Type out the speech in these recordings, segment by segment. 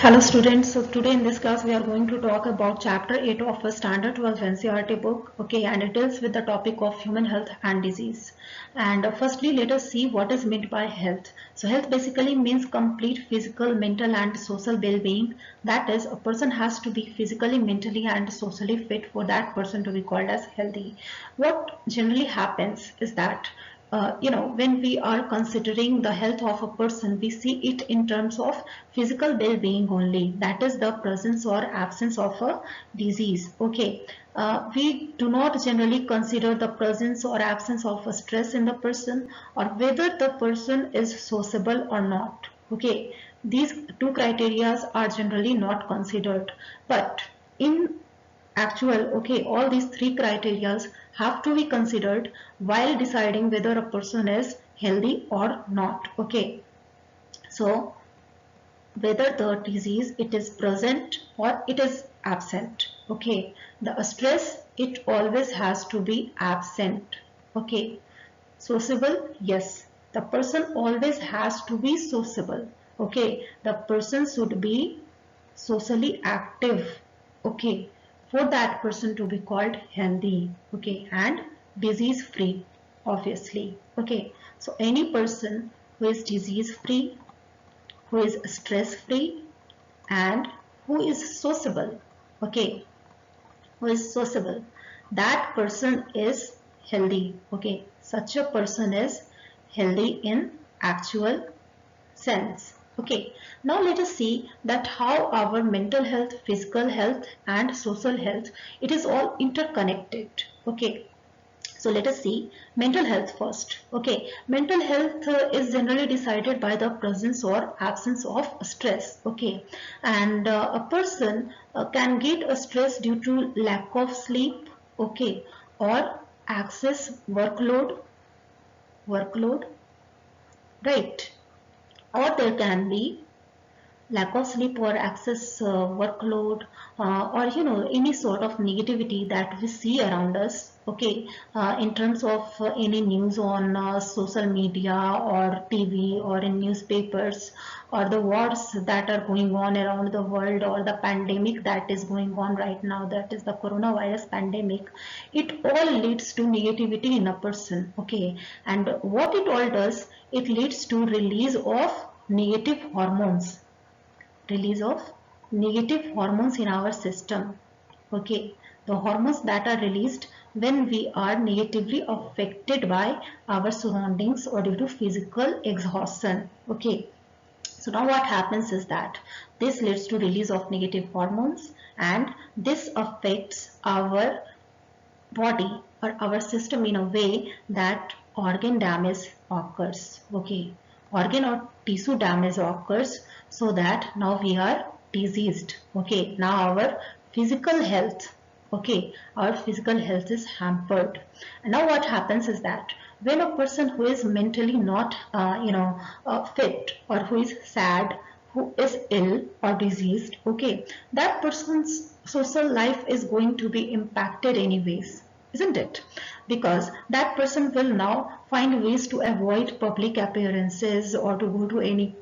Hello students, so today in this class we are going to talk about chapter 8 of a standard 12 NCERT book, okay, and it deals with the topic of human health and disease. And firstly, let us see what is meant by health. So health basically means complete physical, mental and social well-being. That is, a person has to be physically, mentally and socially fit for that person to be called as healthy. What generally happens is that when we are considering the health of a person, we see it in terms of physical well-being only. That is the presence or absence of a disease. Okay, we do not generally consider the presence or absence of a stress in the person, or whether the person is sociable or not. Okay, these two criteria are generally not considered, but in actual, okay, all these three criteria have to be considered while deciding whether a person is healthy or not. Okay, so whether the disease it is present or it is absent. Okay, the stress it always has to be absent. Okay, sociable, yes, the person always has to be sociable. Okay, the person should be socially active. Okay, for that person to be called healthy. Okay, and disease free, obviously. Okay, so any person who is disease free, who is stress free and who is sociable, okay, who is sociable, that person is healthy. Okay, such a person is healthy in actual sense. Okay, now let us see that how our mental health, physical health and social health, it is all interconnected. Okay, so let us see mental health first. Okay, mental health is generally decided by the presence or absence of stress. Okay, and a person can get a stress due to lack of sleep. Okay, or excess workload, right? Or there can be lack of sleep or excess workload, or any sort of negativity that we see around us. Okay, in terms of any news on social media or TV or in newspapers, or the wars that are going on around the world, or the pandemic that is going on right now, that is the coronavirus pandemic, it all leads to negativity in a person. Okay, and what it all does, it leads to release of negative hormones, release of negative hormones in our system. Okay, the hormones that are released when we are negatively affected by our surroundings or due to physical exhaustion. Okay, so now what happens is that this leads to release of negative hormones, and this affects our body or our system in a way that organ damage occurs. Okay, organ or tissue damage occurs, so that now we are diseased. Okay, now our physical health, okay, our physical health is hampered. And now what happens is that when a person who is mentally not fit, or who is sad, who is ill or diseased, okay, that person's social life is going to be impacted anyways, isn't it? Because that person will now find ways to avoid public appearances, or to go to any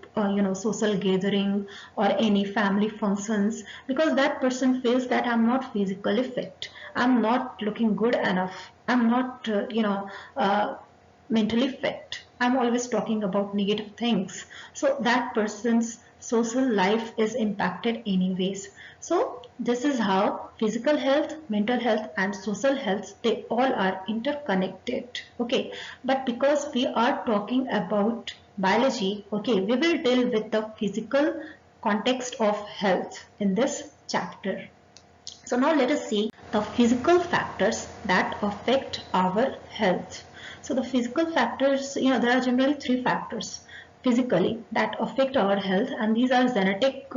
social gathering or any family functions, because that person feels that I'm not physically fit, I'm not looking good enough, I'm not mentally fit, I'm always talking about negative things, so that person's social life is impacted anyways. So this is how physical health, mental health and social health, they all are interconnected. Okay, but because we are talking about biology, okay, we will deal with the physical context of health in this chapter. So now let us see the physical factors that affect our health. So the physical factors, there are generally three factors physically that affect our health, and these are genetic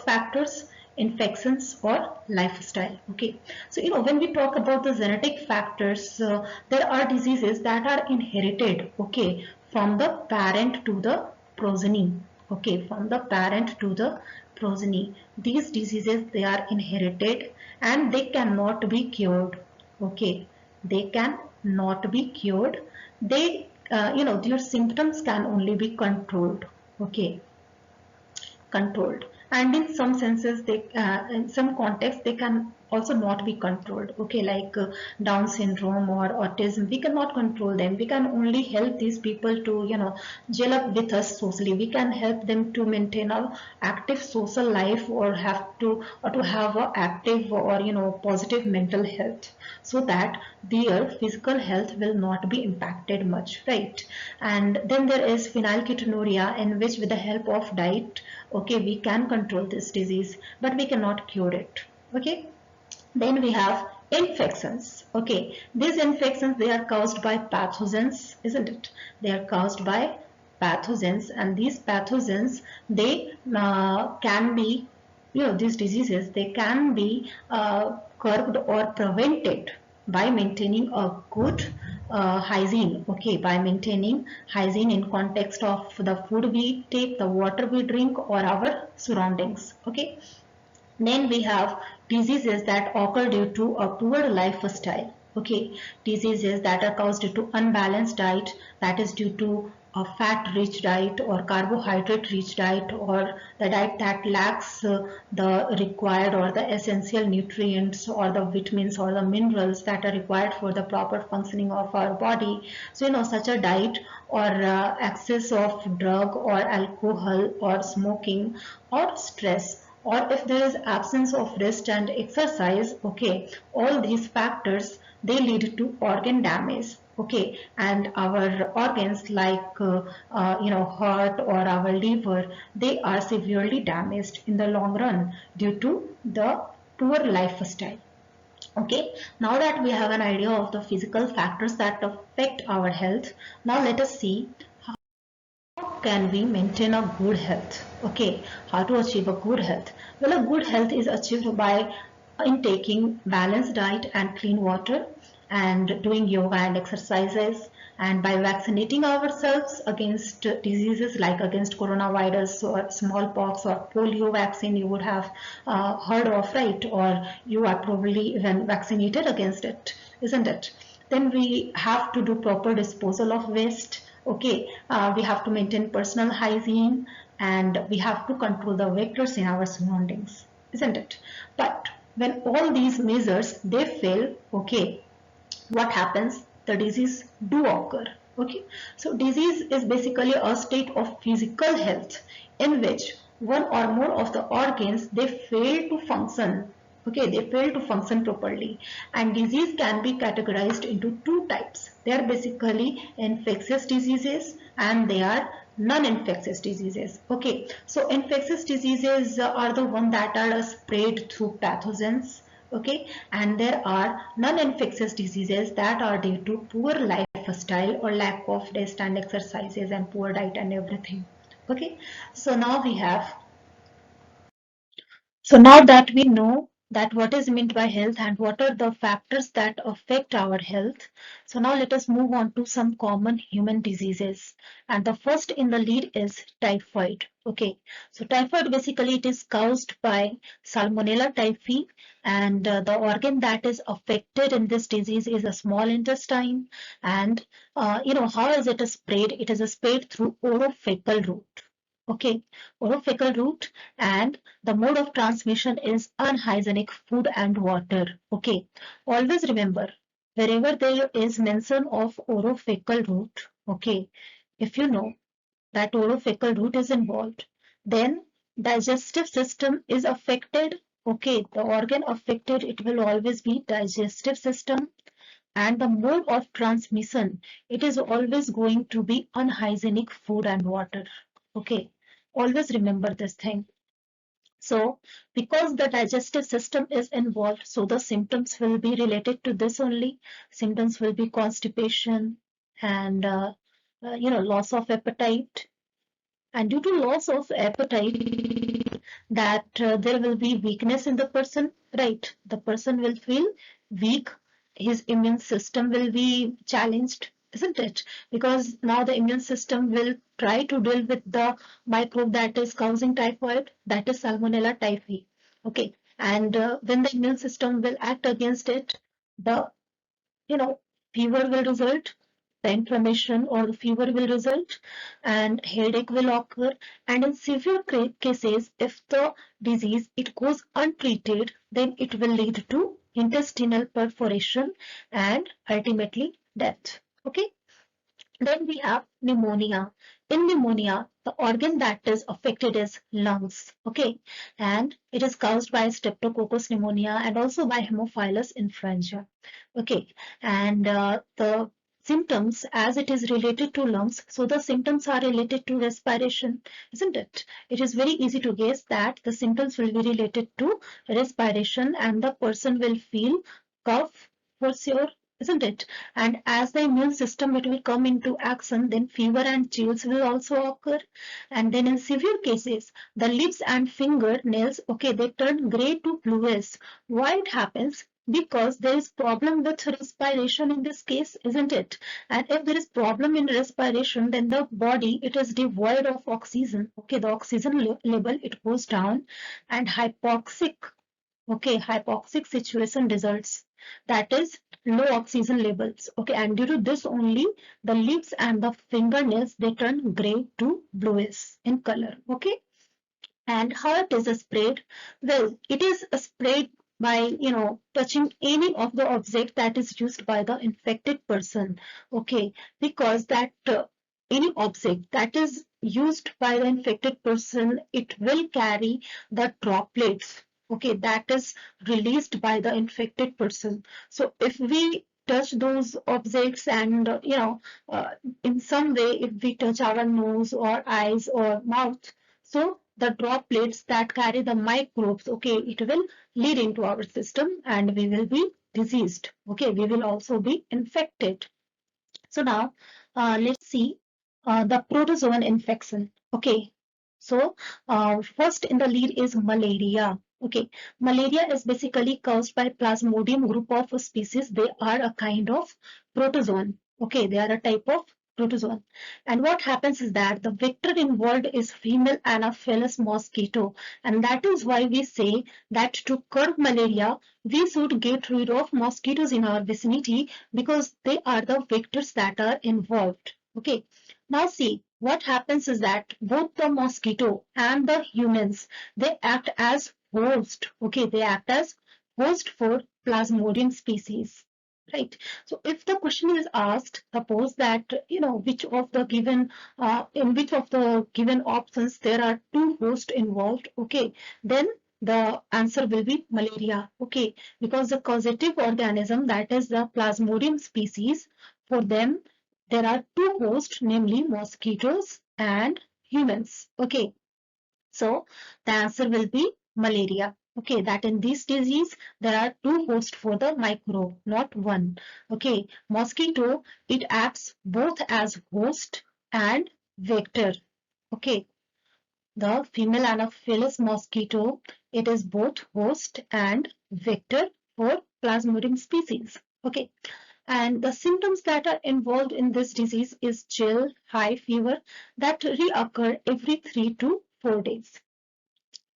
factors, infections or lifestyle. Okay, so when we talk about the genetic factors, there are diseases that are inherited, okay, from the parent to the progeny. Okay, from the parent to the progeny, these diseases, they are inherited and they cannot be cured. Okay, they can not be cured. They, their symptoms can only be controlled. Okay, controlled, and in some senses they in some contexts they can also not be controlled. Okay, like Down syndrome or autism, we cannot control them. We can only help these people to gel up with us socially. We can help them to maintain a active social life, or to have a active or positive mental health, so that their physical health will not be impacted much, right? And then there is phenylketonuria, in which with the help of diet, okay, we can control this disease, but we cannot cure it. Okay, then we have infections. Okay, these infections, they are caused by pathogens, isn't it? They are caused by pathogens, and these pathogens, they can be, these diseases, they can be curbed or prevented by maintaining a good hygiene. Okay, by maintaining hygiene in context of the food we take, the water we drink, or our surroundings. Okay, then we have diseases that occur due to a poor lifestyle. Okay, diseases that are caused due to unbalanced diet, that is due to a fat-rich diet or carbohydrate-rich diet, or the diet that lacks the required or the essential nutrients or the vitamins or the minerals that are required for the proper functioning of our body. So, such a diet, or excess of drug or alcohol or smoking or stress, or if there is absence of rest and exercise, okay, all these factors, they lead to organ damage. Okay, and our organs like heart or our liver, they are severely damaged in the long run due to the poor lifestyle. Okay, now that we have an idea of the physical factors that affect our health, now let us see can we maintain a good health. Okay, how to achieve a good health? Well, a good health is achieved by intaking balanced diet and clean water, and doing yoga and exercises, and by vaccinating ourselves against diseases like against coronavirus or smallpox or polio vaccine, you would have heard of, right? Or you are probably even vaccinated against it, isn't it? Then we have to do proper disposal of waste. Okay, we have to maintain personal hygiene, and we have to control the vectors in our surroundings, isn't it? But when all these measures they fail, okay, what happens? The disease do occur. Okay, so disease is basically a state of physical health in which one or more of the organs, they fail to function. Okay, they fail to function properly, and disease can be categorized into two types. They are basically infectious diseases, and they are non-infectious diseases. Okay, so infectious diseases are the one that are spread through pathogens. Okay, and there are non-infectious diseases that are due to poor lifestyle or lack of rest and exercises and poor diet and everything. Okay, so now we have, so now that we know that what is meant by health and what are the factors that affect our health, so now let us move on to some common human diseases. And the first in the lead is typhoid. Okay, so typhoid basically it is caused by Salmonella typhi, and the organ that is affected in this disease is a small intestine. And how is it spread? It is spread through orophacal route. Okay, orophacal route, and the mode of transmission is unhygienic food and water. Okay, always remember, wherever there is mention of orophacal route, okay, if you know that orophacal route is involved, then digestive system is affected. Okay, the organ affected, it will always be digestive system, and the mode of transmission, it is always going to be unhygienic food and water. Okay, always remember this thing. So, because the digestive system is involved, so the symptoms will be related to this only. Symptoms will be constipation and loss of appetite. And due to loss of appetite, that there will be weakness in the person, right? The person will feel weak. His immune system will be challenged, isn't it? Because now the immune system will try to deal with the microbe that is causing typhoid, that is Salmonella typhi. Okay, and when the immune system will act against it, the you know fever will result, the inflammation or the fever will result, and headache will occur. And in severe cases, if the disease it goes untreated, then it will lead to intestinal perforation and ultimately death. Okay. Then we have pneumonia. In pneumonia, the organ that is affected is lungs. Okay, and it is caused by Streptococcus pneumonia and also by Haemophilus influenza. Okay, and the symptoms, as it is related to lungs, so the symptoms are related to respiration, isn't it? It is very easy to guess that the symptoms will be related to respiration, and the person will feel cough for sure, isn't it? And as the immune system it will come into action, then fever and chills will also occur. And then in severe cases, the lips and fingernails, okay, they turn gray to bluish. Why it happens? Because there is problem with respiration in this case, isn't it? And if there is problem in respiration, then the body it is devoid of oxygen. Okay, the oxygen level it goes down, and hypoxic, okay, hypoxic situation results. That is low oxygen levels. Okay, and due to this only the lips and the fingernails they turn gray to bluish in color. Okay, and how it is sprayed? Well, it is sprayed by touching any of the object that is used by the infected person. Okay, because that any object that is used by the infected person, it will carry the droplets, okay, that is released by the infected person. So if we touch those objects and uh, in some way if we touch our nose or eyes or mouth, so the droplets that carry the microbes, okay, it will lead into our system and we will be diseased. Okay, we will also be infected. So now let's see the protozoan infection. Okay, so first in the lead is malaria. Okay, malaria is basically caused by Plasmodium group of species. They are a kind of protozoan. Okay, they are a type of protozoan. And what happens is that the vector involved is female Anopheles mosquito. And that is why we say that to curb malaria, we should get rid of mosquitoes in our vicinity because they are the vectors that are involved. Okay, now see what happens is that both the mosquito and the humans they act as host. Okay, they act as host for Plasmodium species. Right. So if the question is asked, suppose that which of the given in which of the given options there are two hosts involved. Okay, then the answer will be malaria. Okay, because the causative organism that is the Plasmodium species, for them there are two hosts, namely mosquitoes and humans. Okay, so the answer will be malaria. Okay, that in this disease there are two hosts for the microbe, not one. Okay, mosquito it acts both as host and vector. Okay, the female Anopheles mosquito it is both host and vector for Plasmodium species. Okay, and the symptoms that are involved in this disease is chill, high fever that reoccur every 3 to 4 days.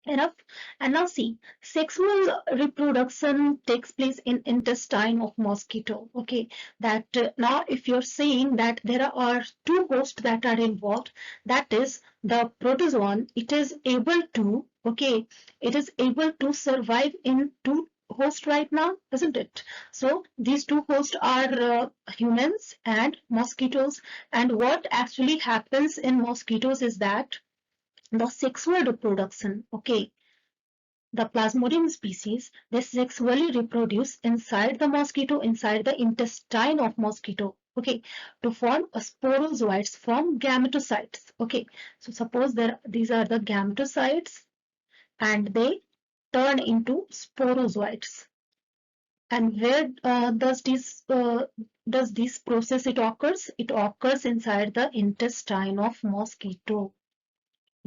Enough. And now see, sexual reproduction takes place in intestine of mosquito. Okay, that now if you're saying that there are two hosts that are involved, that is the protozoan, it is able to, okay, it is able to survive in two hosts right now, isn't it? So these two hosts are humans and mosquitoes. And what actually happens in mosquitoes is that the sexual reproduction, okay, the Plasmodium species, they sexually reproduce inside the mosquito, inside the intestine of mosquito, okay, to form a sporozoites from gametocytes. Okay, so suppose these are the gametocytes and they turn into sporozoites. And where does this process it occurs? It occurs inside the intestine of mosquito.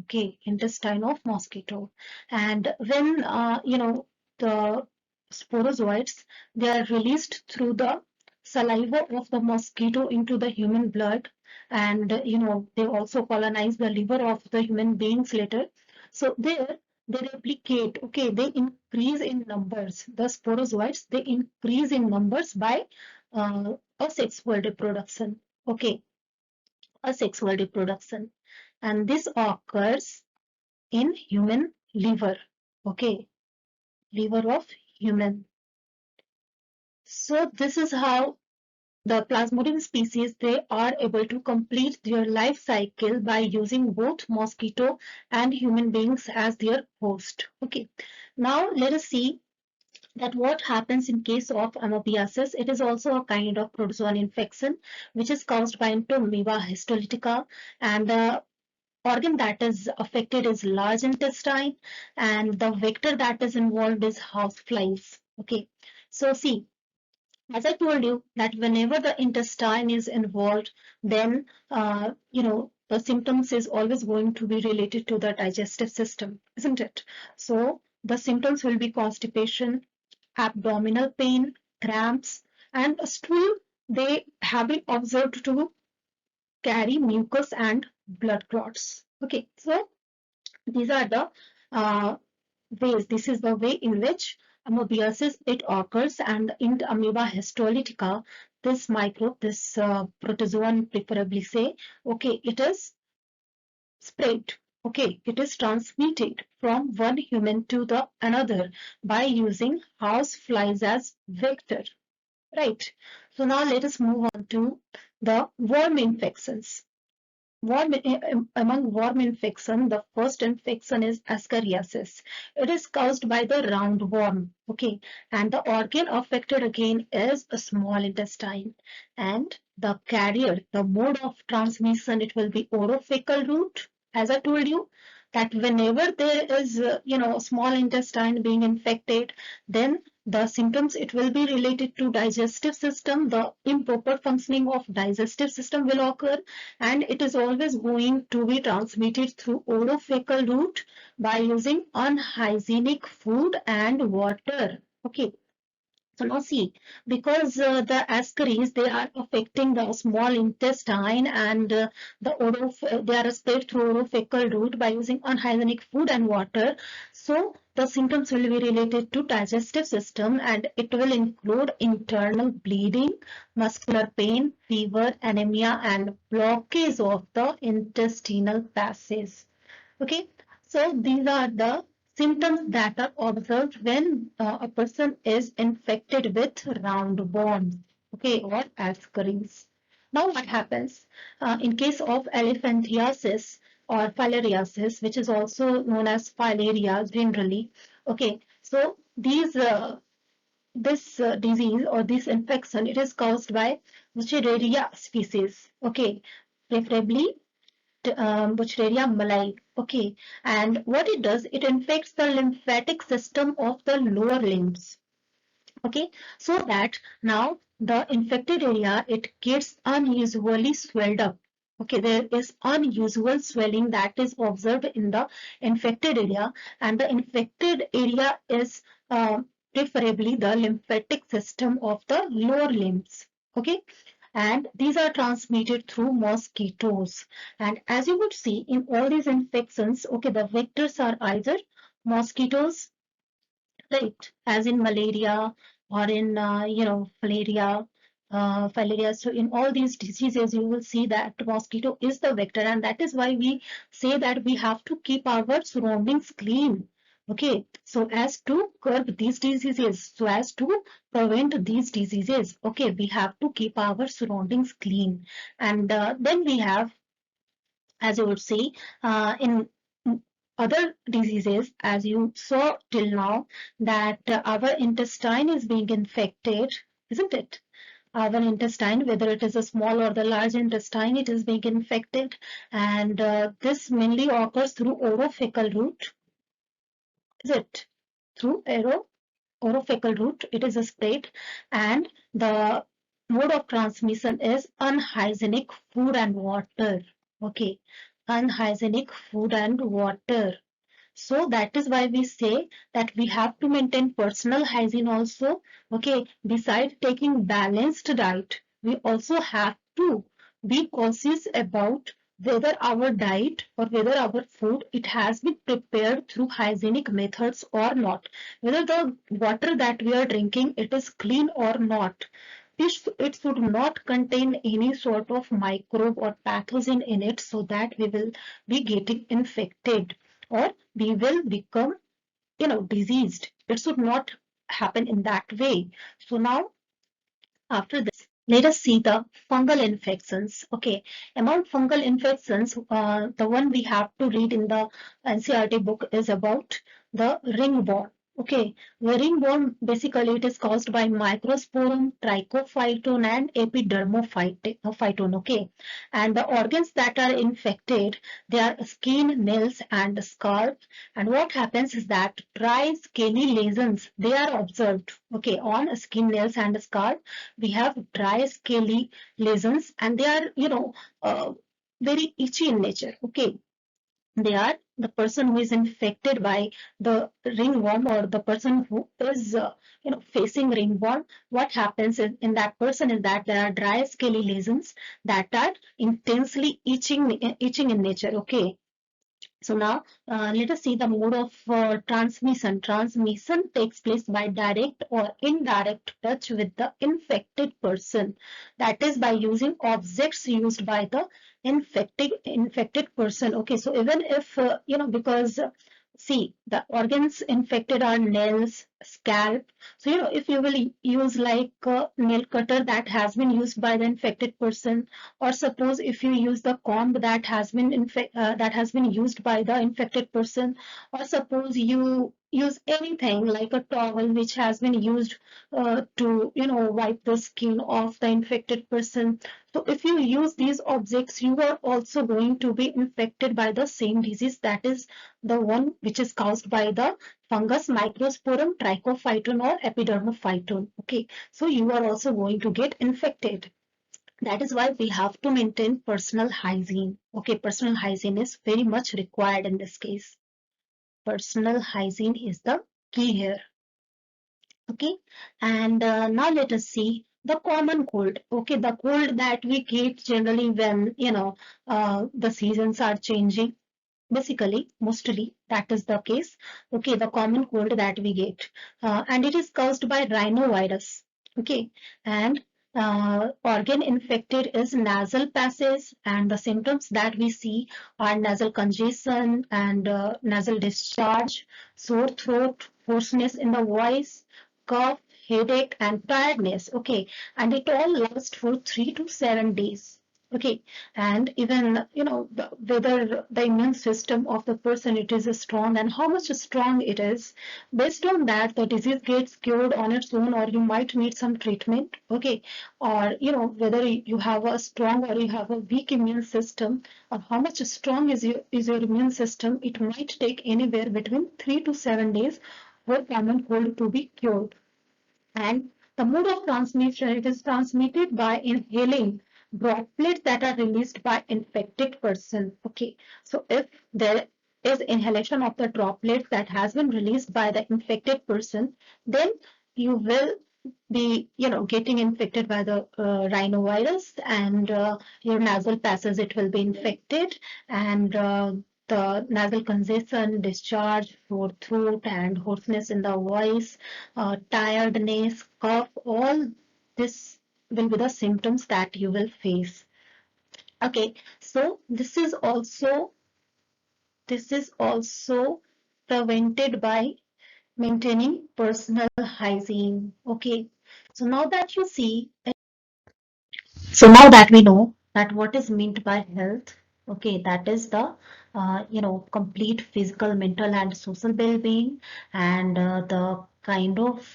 Okay, intestine of mosquito. And when the sporozoites they are released through the saliva of the mosquito into the human blood, and they also colonize the liver of the human beings later. So there they replicate. Okay, they increase in numbers. The sporozoites they increase in numbers by asexual reproduction. Okay, asexual reproduction, and this occurs in human liver. Okay, liver of human. So this is how the Plasmodium species, they are able to complete their life cycle by using both mosquito and human beings as their host. Okay, now let us see that what happens in case of amoebiasis. It is also a kind of protozoan infection which is caused by Entamoeba histolytica, and the organ that is affected is large intestine, and the vector that is involved is houseflies. Okay, so see, as I told you that whenever the intestine is involved, then the symptoms is always going to be related to the digestive system, isn't it? So the symptoms will be constipation, abdominal pain, cramps, and a stool. They have been observed to carry mucus and blood clots. Okay, so these are the uh, ways. This is the way in which amoebiasis it occurs, and in the amoeba histolytica, this microbe, this protozoan, preferably say, okay, it is spread. Okay, it is transmitted from one human to the another by using house flies as vector. Right. So now let us move on to the worm infections. Among worm infection, the first infection is Ascariasis. It is caused by the roundworm. Okay, and the organ affected again is a small intestine, and the carrier, the mode of transmission, it will be orophacal route. As I told you, that whenever there is small intestine being infected, then the symptoms, it will be related to digestive system. The improper functioning of digestive system will occur, and it is always going to be transmitted through orophacal route by using unhygienic food and water. Okay, so now see, because the ascaris, they are affecting the small intestine, and they are spread through orophacal route by using unhygienic food and water. So the symptoms will be related to digestive system, and it will include internal bleeding, muscular pain, fever, anemia, and blockage of the intestinal passage. Okay, so these are the symptoms that are observed when a person is infected with roundworm, okay, or ascaris. Now what happens in case of elephantiasis or filariasis, which is also known as filaria generally? Okay, so this disease or this infection, it is caused by Wuchereria species, okay, preferably Buchereria malai. Okay, and what it does, it infects the lymphatic system of the lower limbs. Okay, so that now the infected area, it gets unusually swelled up. Okay, there is unusual swelling that is observed in the infected area, and the infected area is preferably the lymphatic system of the lower limbs. Okay, and these are transmitted through mosquitoes. And as you would see in all these infections, okay, the vectors are either mosquitoes, right, as in malaria or in filaria. So in all these diseases, you will see that mosquito is the vector, and that is why we say that we have to keep our surroundings clean. Okay, so as to curb these diseases, so as to prevent these diseases, okay, we have to keep our surroundings clean. And then we have, as you would see, in other diseases, as you saw till now, that our intestine is being infected, isn't it? Our intestine, whether it is a small or the large intestine, it is being infected, and this mainly occurs through orophacal route. Is it through orophacal route? It is spread, and the mode of transmission is unhygienic food and water. Okay, unhygienic food and water. So that is why we say that we have to maintain personal hygiene also. Okay, besides taking balanced diet, we also have to be cautious about whether our diet or whether our food, it has been prepared through hygienic methods or not, whether the water that we are drinking, it is clean or not. it should not contain any sort of microbe or pathogen in it, so that we will be getting infected or we will become, diseased. It should not happen in that way. So now, after this, let us see the fungal infections. Okay, among fungal infections, the one we have to read in the NCERT book is about the ringworm. Okay, the ringworm, basically it is caused by Microsporum, Trichophyton and Epidermophyton. Okay, and the organs that are infected, they are skin, nails and scalp. And what happens is that dry scaly lesions, they are observed, okay, on skin, nails and scalp. We have dry scaly lesions and they are, very itchy in nature. Okay, they are the person who is infected by the ringworm, or the person who is facing ringworm. What happens in that person is that there are dry scaly lesions that are intensely itching in nature. Okay, so now let us see the mode of transmission. Transmission takes place by direct or indirect touch with the infected person. That is by using objects used by the infected person. Okay, so even if because see, the organs infected are nails, scalp. So if you will use like a nail cutter that has been used by the infected person, or suppose if you use the comb that has been used by the infected person, or suppose you use anything like a towel which has been used to wipe the skin of the infected person. So if you use these objects, you are also going to be infected by the same disease, that is the one which is caused by the fungus Microsporum, Trichophyton or Epidermophyton. Okay, so you are also going to get infected. That is why we have to maintain personal hygiene. Okay, personal hygiene is very much required in this case. Personal hygiene is the key here. Okay, and now let us see the common cold. Okay, the cold that we get generally when the seasons are changing. Basically, mostly that is the case. Okay, the common cold that we get, and it is caused by rhinovirus. Okay, and organ infected is nasal passage, and the symptoms that we see are nasal congestion and nasal discharge, sore throat, hoarseness in the voice, cough, headache, and tiredness. Okay, and it all lasts for 3 to 7 days. Okay, and even whether the immune system of the person it is strong and how much strong it is, based on that the disease gets cured on its own, or you might need some treatment. Okay, or whether you have a strong or you have a weak immune system, or how much strong is your immune system, it might take anywhere between 3 to 7 days for common cold to be cured. And the mode of transmission, it is transmitted by inhaling droplets that are released by infected person. Okay, so if there is inhalation of the droplets that has been released by the infected person, then you will be getting infected by the rhinovirus, and your nasal passages it will be infected, and the nasal congestion, discharge, sore throat, and hoarseness in the voice, tiredness, cough, all this will be the symptoms that you will face. Okay, so this is also prevented by maintaining personal hygiene. Okay, so now that you see, so now that we know that what is meant by health, okay, that is the complete physical, mental, and social well-being, and the kind of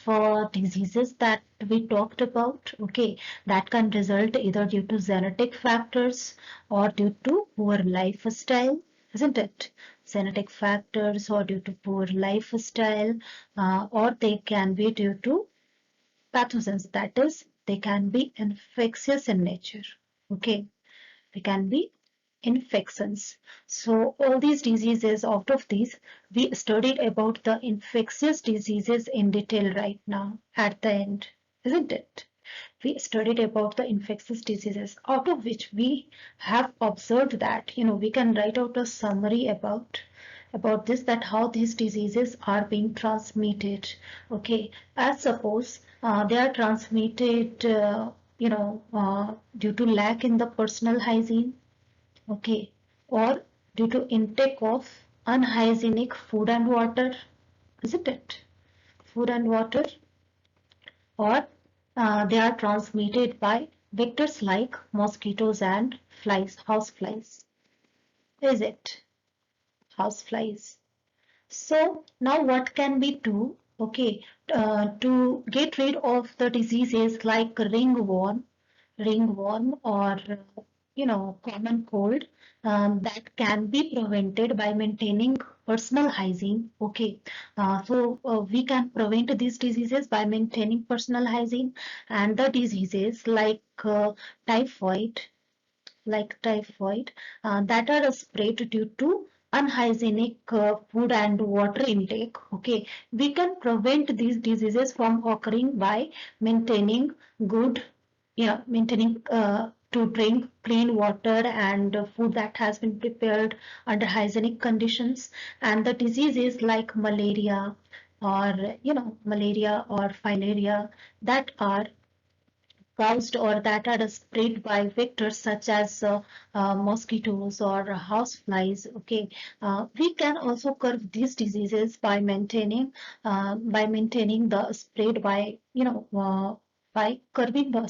diseases that we talked about, okay, that can result either due to genetic factors or due to poor lifestyle, isn't it? Genetic factors or due to poor lifestyle, or they can be due to pathogens, that is they can be infectious in nature. Okay, they can be infections. So all these diseases, out of these we studied about the infectious diseases in detail right now at the end, isn't it? We studied about the infectious diseases, out of which we have observed that we can write out a summary about this, that how these diseases are being transmitted. Okay, as suppose They are transmitted, due to lack in the personal hygiene, okay, or due to intake of unhygienic food and water, isn't it? Food and water, or they are transmitted by vectors like mosquitoes and flies, house flies. Is it? House flies. So now what can we do? Okay, to get rid of the diseases like ringworm or common cold, that can be prevented by maintaining personal hygiene. Okay, so we can prevent these diseases by maintaining personal hygiene, and the diseases typhoid typhoid that are spread due to unhygienic food and water intake. Okay, we can prevent these diseases from occurring by maintaining good, maintaining to drink clean water and food that has been prepared under hygienic conditions. And the diseases like malaria or filaria that are caused or that are spread by vectors such as mosquitoes or houseflies. Okay, we can also curb these diseases by maintaining the spread by curbing the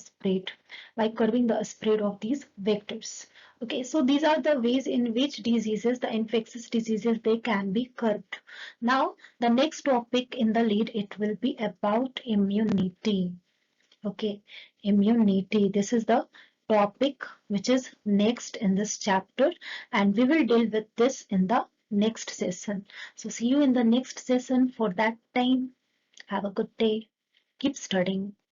spread of these vectors. Okay, so these are the ways in which the infectious diseases, they can be curbed. Now, the next topic in the lead, it will be about immunity. Okay, immunity. This is the topic which is next in this chapter, and we will deal with this in the next session. So see you in the next session. For that time, have a good day. Keep studying.